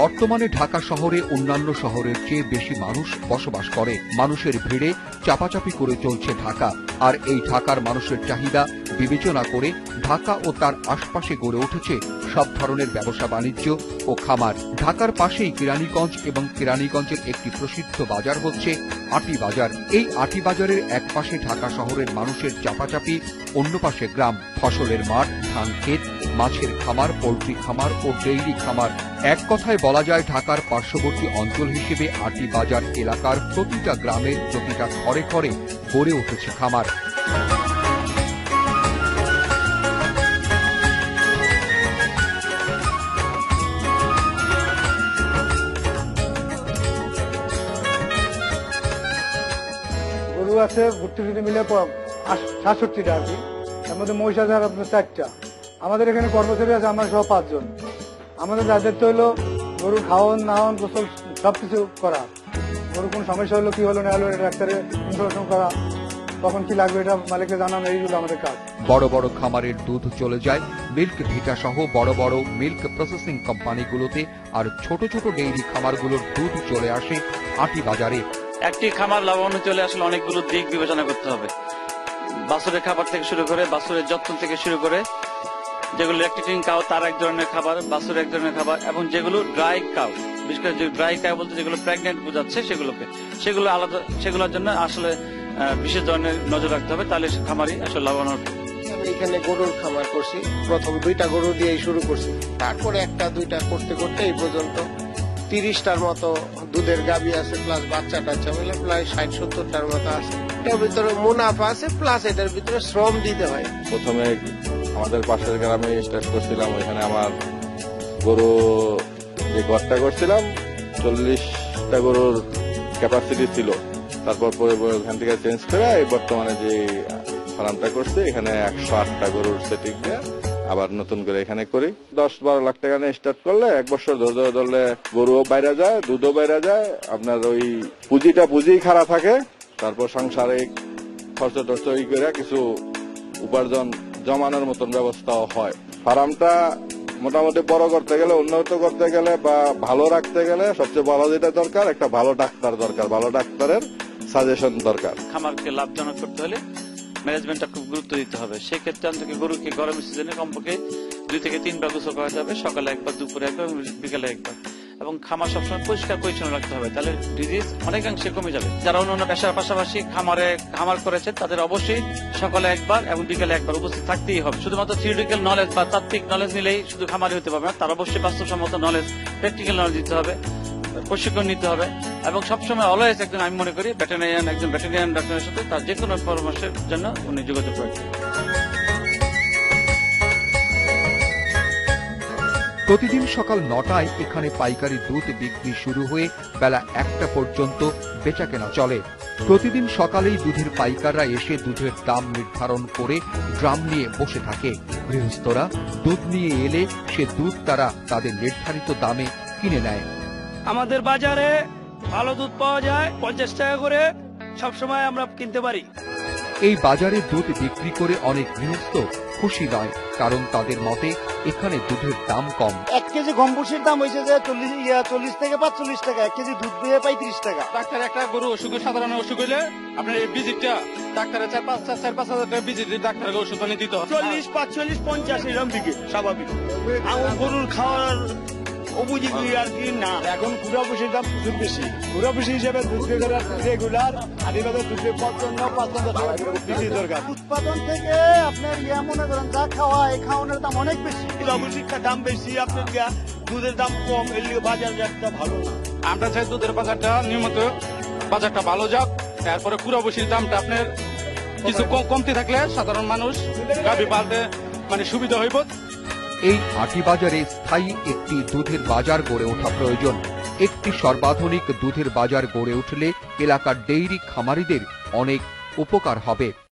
বর্তমানে ঢাকা শহরে অন্যান্য শহরের চেয়ে বেশি মানুষ বসবাস করে। মানুষের ভিড়ে চাপাচাপি করে চলছে ঢাকা। আর এই ঢাকার মানুষের চাহিদা বিবেচনা করে ঢাকা ও তার আশপাশে গড়ে উঠেছে সব ধরনের ব্যবসা বাণিজ্য ও খামার। ঢাকার পাশেই কেরানীগঞ্জ এবং কেরানীগঞ্জের একটি প্রসিদ্ধ বাজার হচ্ছে আটি বাজার। এই আটি বাজারের এক পাশে ঢাকা শহরের মানুষের চাপাচাপি, অন্য পাশে গ্রাম, ফসলের মাঠ, ধান ক্ষেত, মাছের খামার, পোল্ট্রি খামার ও ডেইরি খামার। এক কথায় বলা যায় ঢাকার পার্শ্ববর্তী অঞ্চল হিসেবে আটি বাজার এলাকার প্রতিটা গ্রামের প্রতিটা ঘরে ঘরে গড়ে উঠেছে খামার। গরু আছে 32টি মিলে 67টা আর কি। তার মধ্যে মহিষ আছে আপনার 4টা। আমাদের এখানে কর্মচারী আছে আমরা সহ 5 জন। আমাদের দায়িত্ব হলো গরুর খাওয়ান নাওয়ান গোসল সবকিছু করা। গরু কোন সমস্যা হলো কি হলো না হলো ডাক্তারের ইনফরমেশন করা, তখন কি লাগবে এটা মালিককে জানানো, এইগুলো আমাদের কাজ। বড় বড় খামারের দুধ চলে যায় মিল্ক ভিটা সহ বড় বড় মিল্ক প্রসেসিং কোম্পানিগুলোতে, আর ছোট ছোট ডেইরি খামারগুলোর দুধ চলে আসে আটি বাজারে। একটি খামার লাভবান চলে আসলে অনেকগুলো দিক বিবেচনা করতে হবে। বাছুরের খাবার থেকে শুরু করে, বাছুরের যত্ন থেকে শুরু করে, যেগুলো ল্যাকটেটিং কাউ তার এক ধরনের খাবার, বাছুর এক ধরনের খাবার, এবং যেগুলো ড্রাই কাউ, বিশেষ করে ড্রাই কাউ বলতে যেগুলো প্রেগনেন্ট বোঝাচ্ছে সেগুলো আলাদা, সেগুলোর জন্য আসলে বিশেষ ধরনের নজর রাখতে হবে, তাহলে খামারি আসলে লাভবান হবে। আমি এখানে গরুর খামার করছি, প্রথম 2টা গরু দিয়েই শুরু করছি, তারপরে 1টা 2টা করতে করতে এই পর্যন্ত 30টার মতো দুধের গাভী আছে, প্লাস বাচ্চা টাচ্চা মিলে প্রায় 60-70টার মতো আছে। এটার ভিতরে মুনাফা আছে, প্লাস এটার ভিতরে শ্রম দিতে হয়। প্রথমে আমাদের পাশের গ্রামে স্টার্ট করছিলাম, ওইখানে আমার গরু যে ঘরটা করছিলাম 40টা গরুর ক্যাপাসিটি ছিল। তারপর পরে ওখান থেকে চেঞ্জ করে বর্তমানে যে ফার্মটা করছি এখানে 108টা গরুর সেটিং দিয়ে আবার নতুন করে এখানে করি। 10-12 লাখ টাকা নিয়ে স্টার্ট করলে 1 বছর ধরলে গরুও বাইরে যায়, দুধও বাইরে যায়, আপনার ওই পুঁজি খারাপ থাকে। তারপর সাংসারিক খরচ টর্চ করে কিছু উপার্জন জমানোর মতন ব্যবস্থাও হয়। ফার্মটা মোটামুটি বড় করতে গেলে, উন্নত করতে গেলে বা ভালো রাখতে গেলে সবচেয়ে ভালো যেটা দরকার, একটা ভালো ডাক্তার দরকার, ভালো ডাক্তারের সাজেশন দরকার। খামারকে লাভজনক করতে হলে ম্যানেজমেন্টটা খুব গুরুত্ব দিতে হবে। সেক্ষেত্রে অন্তত গরুকে গরমের সিজনে কমপক্ষে 2 থেকে 3 বার গোসল করা যাবে, সকালে একবার, দুপুরে একবার, বিকালে একবার, এবং খামার সবসময় পরিষ্কার পরিচ্ছন্ন রাখতে হবে, তাহলে ডিজিজ অনেকাংশে কমে যাবে। যারা অন্যান্য পেশার পাশাপাশি খামার করেছে তাদের অবশ্যই সকালে একবার এবং বিকালে একবার উপস্থিত থাকতেই হবে। শুধুমাত্র থিওরিটিক্যাল নলেজ বা তাত্ত্বিক নলেজ নিলেই শুধু খামারি হতে পারবে না, তার অবশ্যই বাস্তবসম্মত নলেজ, প্র্যাকটিক্যাল নলেজ দিতে হবে, প্রশিক্ষণ নিতে হবে, এবং সবসময় অলওয়েজ একজন, আমি মনে করি একজন ভেটেরিনারিয়ান ডাক্তারের সাথে তার যে কোনো পরামর্শের জন্য উনি যোগাযোগ করবেন। প্রতিদিন সকাল 9টায় এখানে পাইকারি দুধ বিক্রি শুরু হয়ে বেলা 1টা পর্যন্ত বেচাকেনা চলে। প্রতিদিন সকালেই দুধের পাইকাররা এসে দুধের দাম নির্ধারণ করে ড্রাম নিয়ে বসে থাকে। গৃহস্থরা দুধ নিয়ে এলে সে দুধ তারা তাদের নির্ধারিত দামে কিনে নেয়। আমাদের বাজারে ভালো দুধ পাওয়া যায়, 50 টাকা করে সবসময় আমরা কিনতে পারি। এই বাজারে দুধ বিক্রি করে অনেক গৃহস্থ খুশি নয়, কারণ তাদের মতে এখানে দুধের দাম কম। 1 কেজি গম ভুসির দাম হয়েছে যে 40 থেকে 45 টাকা, 1 কেজি দুধ দিয়ে পাই 30 টাকা। ডাক্তার একটা গরু অসুখ, সাধারণ অসুখ হইলে আপনার এই ভিজিটটা ডাক্তারের 4-5 হাজার টাকা ভিজিট ডাক্তারের ওষুধ আনি দিতে হবে। 40, 45, 50 এরকম দিকে স্বাভাবিক। আমার গরুর খাওয়ার উপযোগী আর কি না। এখন পুরা ভুসির দাম প্রচুর বেশি। পুরা ভুসি হিসেবে দুধ রেগুলার আদিবাদের দুধের 55 টাকা বেশি দরকার। উৎপাদন থেকে আপনার মনে করেন যা খাওয়া, এই খাওয়ানোর দাম অনেক বেশি। পুরা ভুসির দাম বেশি, আপনার দুধের দাম কম, এর লিগে বাজার একটা ভালো না। আমরা চাই দুধের বাজারটা নিয়মিত বাজারটা ভালো যাক, তারপরে পুরা ভুসির দামটা আপনার কিছু কমতে থাকলে সাধারণ মানুষ গাভী পালতে সুবিধা হইব। এই আটি বাজারে স্থায়ী একটি দুধের বাজার গড়ে ওঠা প্রয়োজন। একটি সর্বাধুনিক দুধের বাজার গড়ে উঠলে এলাকার ডেইরি খামারিদের অনেক উপকার হবে।